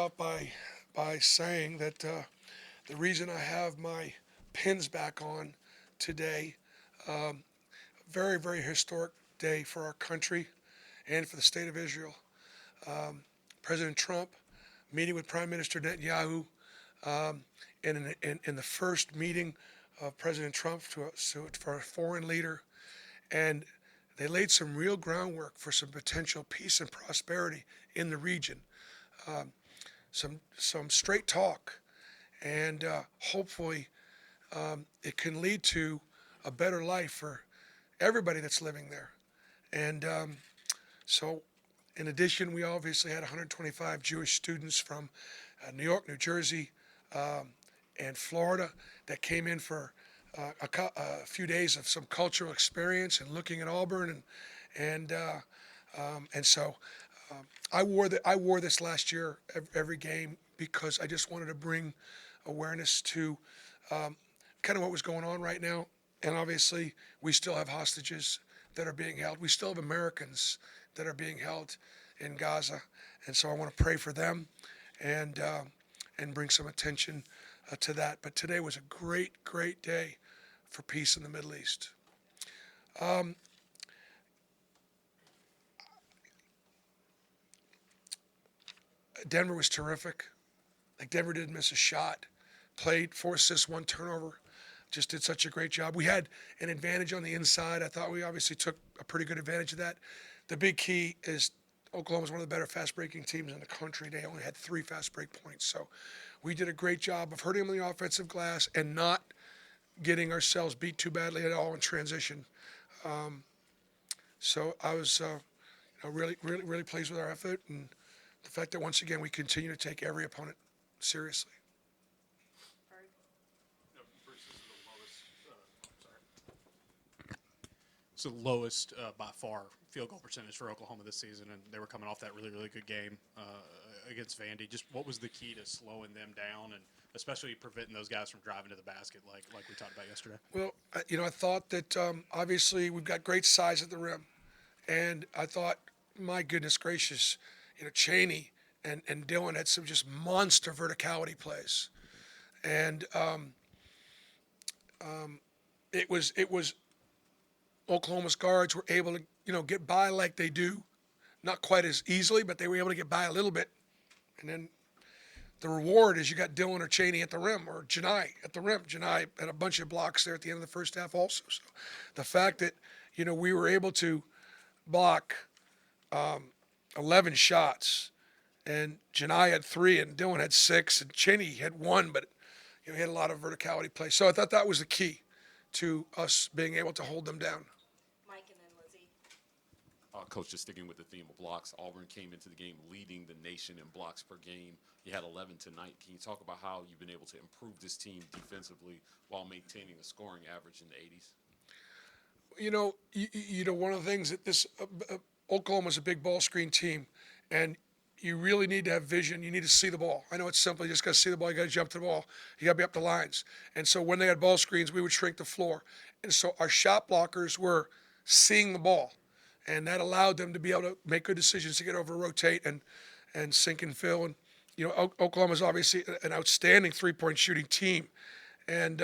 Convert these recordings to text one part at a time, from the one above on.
Off by saying that the reason I have my pins back on today, very historic day for our country and for the state of Israel. Um, President Trump meeting with Prime Minister Netanyahu, in the first meeting of President Trump for a foreign leader, and they laid some real groundwork for some potential peace and prosperity in the region. Um, some straight talk, and hopefully it can lead to a better life for everybody that's living there. And so, in addition, we obviously had 125 Jewish students from New York, New Jersey, and Florida that came in for a few days of some cultural experience and looking at Auburn, and so I wore this last year every game because I just wanted to bring awareness to kind of what was going on right now. And obviously, we still have hostages that are being held. We still have Americans that are being held in Gaza, and so I want to pray for them and bring some attention to that. But today was a great day for peace in the Middle East. Denver was terrific. Like, Denver didn't miss a shot. Played 4 assists, 1 turnover. Just did such a great job. We had an advantage on the inside. I thought we obviously took a pretty good advantage of that. The big key is Oklahoma's one of the better fast-breaking teams in the country. They only had 3 fast-break points. So we did a great job of hurting them on the offensive glass and not getting ourselves beat too badly at all in transition. So I was really pleased with our effort and the fact that once again we continue to take every opponent seriously. It's the lowest by far field goal percentage for Oklahoma this season, and they were coming off that really good game against Vandy. Just what was the key to slowing them down, and especially preventing those guys from driving to the basket like we talked about yesterday? Well, I thought that obviously we've got great size at the rim, and I thought, my goodness gracious, Cheney and Dillon had some just monster verticality plays, and it was Oklahoma's guards were able to get by like they do, not quite as easily, but they were able to get by a little bit, and then the reward is you got Dillon or Cheney at the rim or Janai at the rim. Janai had a bunch of blocks there at the end of the first half also. So the fact that we were able to block 11 shots, and Janai had 3 and Dillon had 6 and Cheney had 1, but he had a lot of verticality play. So I thought that was the key to us being able to hold them down. Mike and then Lizzie. Coach, just sticking with the theme of blocks, Auburn came into the game leading the nation in blocks per game. You had 11 tonight. Can you talk about how you've been able to improve this team defensively while maintaining a scoring average in the 80s? One of the things that this Oklahoma's a big ball screen team, and you really need to have vision. You need to see the ball. I know it's simple. You just got to see the ball. You got to jump to the ball. You got to be up the lines. And so when they had ball screens, we would shrink the floor. And so our shot blockers were seeing the ball, and that allowed them to be able to make good decisions to get over, rotate, and sink and fill. And Oklahoma's obviously an outstanding three-point shooting team, and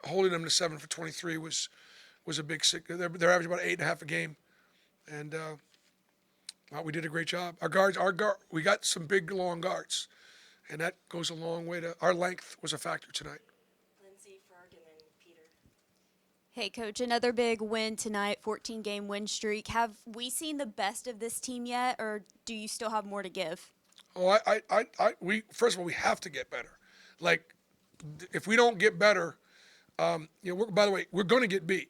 holding them to 7 for 23 was a big. They're averaging about 8.5 a game, and we did a great job. We got some big long guards, and that goes a long way to our length was a factor tonight. Lindsay, Ferg, and then Peter. Hey, Coach, another big win tonight, 14-game win streak. Have we seen the best of this team yet, or do you still have more to give? Oh, we first of all, we have to get better. Like, if we don't get better, by the way, we're going to get beat.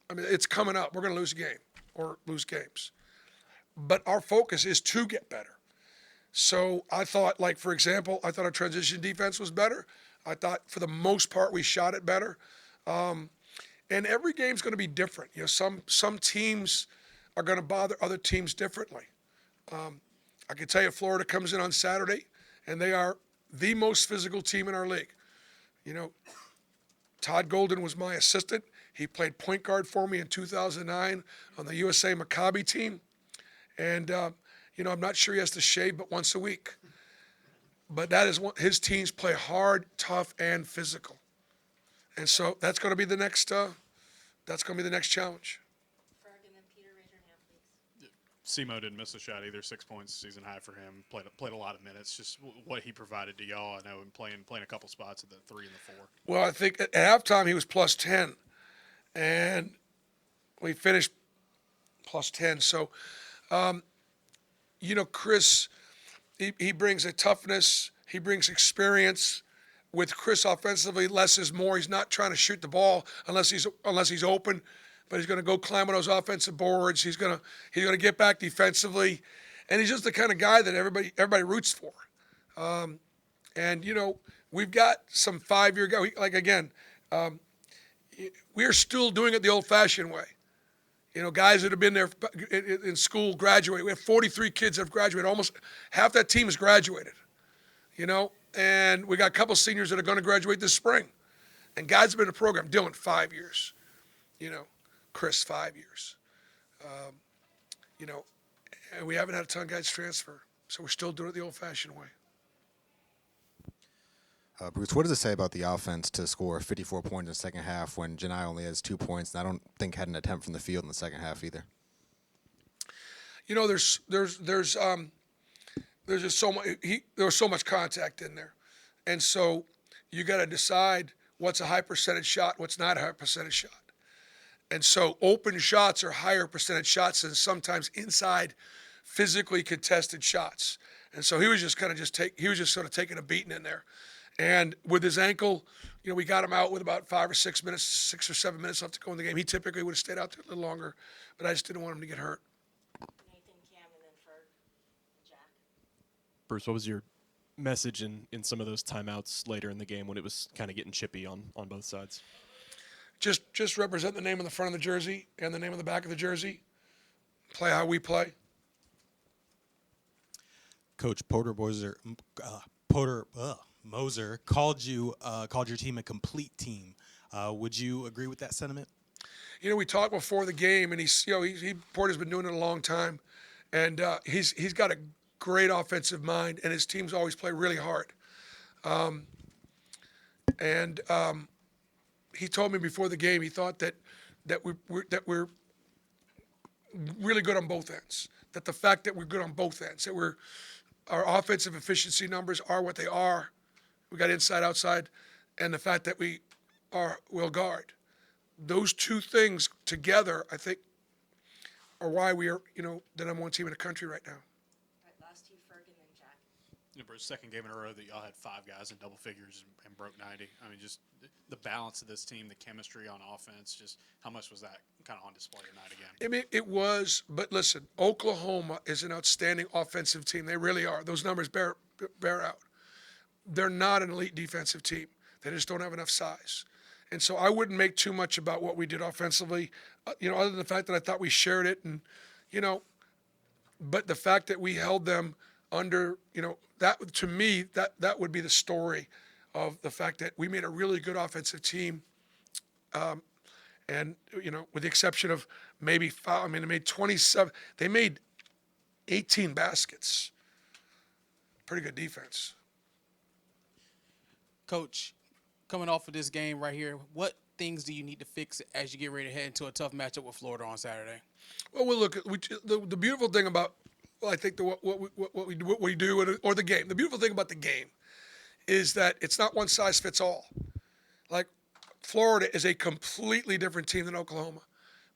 I mean, it's coming up. We're going to lose a game or lose games. But our focus is to get better. So I thought, like, for example, I thought our transition defense was better. I thought for the most part we shot it better. And every game's going to be different. Some teams are going to bother other teams differently. I can tell you Florida comes in on Saturday, and they are the most physical team in our league. Todd Golden was my assistant. He played point guard for me in 2009 on the USA Maccabi team. And, I'm not sure he has to shave but once a week. but that is what his teams play: hard, tough, and physical. And so that's going to be the next. That's going to be the next challenge. Ferg and then Peter, raise your hand, please. Simo didn't miss a shot either. 6 points, season high for him. Played a lot of minutes. Just what he provided to y'all. I know him playing a couple spots at the 3 and the 4. Well, I think at halftime he was plus 10, and we finished plus 10. So, Chris, he brings a toughness. He brings experience. With Chris offensively, less is more. He's not trying to shoot the ball unless he's open, but he's going to go climb on those offensive boards. He's going to get back defensively, and he's just the kind of guy that everybody roots for. We've got some 5-year guys. We are still doing it the old-fashioned way. Guys that have been there in school graduate. We have 43 kids that have graduated. Almost half that team has graduated. And we got a couple seniors that are going to graduate this spring. And guys have been in the program. Dylan, 5 years. Chris, 5 years. And we haven't had a ton of guys transfer. So we're still doing it the old-fashioned way. Bruce, what does it say about the offense to score 54 points in the second half when Janai only has 2 points and I don't think had an attempt from the field in the second half either? There's just so much. There was so much contact in there, and so you got to decide what's a high percentage shot, what's not a high percentage shot. And so open shots are higher percentage shots than sometimes inside, physically contested shots. And so he was just sort of taking a beating in there, and with his ankle, we got him out with about 6 or 7 minutes left to go in the game. He typically would have stayed out there a little longer, but I just didn't want him to get hurt. Nathan, Cam, and then Ferg and Jack. Bruce, what was your message in some of those timeouts later in the game when it was kind of getting chippy on both sides? Just represent the name on the front of the jersey and the name on the back of the jersey. Play how we play. Coach Moser called your team a complete team. Would you agree with that sentiment? We talked before the game, and Porter's been doing it a long time, and he's got a great offensive mind, and his teams always play really hard. He told me before the game he thought that we're really good on both ends. That the fact that we're good on both ends, that our offensive efficiency numbers are what they are. We got inside, outside, and the fact that we'll guard. Those two things together, I think, are why we are, the number one team in the country right now. All right, last two, Ferg and then Jack. Bruce, second game in a row that y'all had 5 guys in double figures and broke 90. I mean, just the balance of this team, the chemistry on offense, just how much was that kind of on display tonight again? I mean, it was, but listen, Oklahoma is an outstanding offensive team. They really are. Those numbers bear out. They're not an elite defensive team. They just don't have enough size. And so I wouldn't make too much about what we did offensively, other than the fact that I thought we shared it and, but the fact that we held them under, that to me, that would be the story of the fact that we made a really good offensive team. And, with the exception of maybe foul, they made 27, they made 18 baskets. Pretty good defense. Coach, coming off of this game right here, what things do you need to fix as you get ready to head into a tough matchup with Florida on Saturday? Well, we'll look at the beautiful thing about, I think what we do or the game. The beautiful thing about the game is that it's not one size fits all. Like Florida is a completely different team than Oklahoma,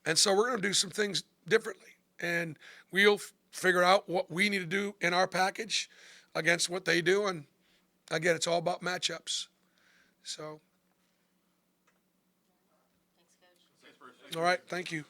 and so we're going to do some things differently, and we'll figure out what we need to do in our package against what they do. And again, it's all about matchups. So, Thanks, Coach. all right, thank you.